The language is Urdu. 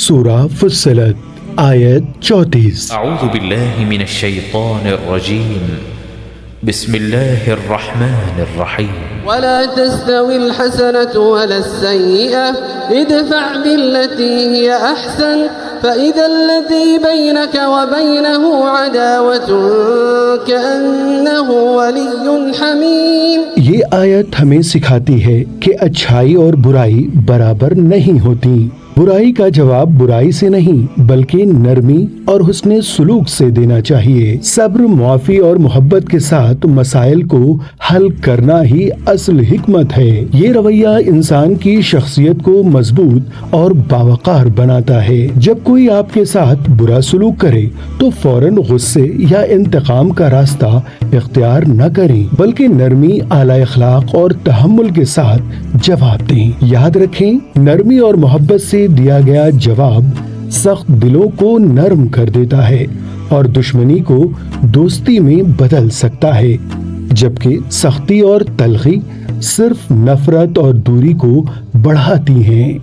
سورہ فصلت آیت 34۔ اعوذ باللہ من الشیطان الرجیم بسم اللہ الرحمن الرحیم ولا تستوي الحسنة ولا السيئة ادفع بالتي هي أحسن فإذا الذي بينك وبينه عداوة كأنه ولي حميم۔ یہ آیت ہمیں سکھاتی ہے کہ اچھائی اور برائی برابر نہیں ہوتی۔ برائی کا جواب برائی سے نہیں بلکہ نرمی اور حسن سلوک سے دینا چاہیے۔ صبر، معافی اور محبت کے ساتھ مسائل کو حل کرنا ہی اصل حکمت ہے۔ یہ رویہ انسان کی شخصیت کو مضبوط اور باوقار بناتا ہے۔ جب کوئی آپ کے ساتھ برا سلوک کرے تو فوراً غصے یا انتقام کا راستہ اختیار نہ کریں بلکہ نرمی، اعلی اخلاق اور تحمل کے ساتھ جواب دیں۔ یاد رکھیں، نرمی اور محبت سے دیا گیا جواب سخت دلوں کو نرم کر دیتا ہے اور دشمنی کو دوستی میں بدل سکتا ہے، جبکہ سختی اور تلخی صرف نفرت اور دوری کو بڑھاتی ہیں۔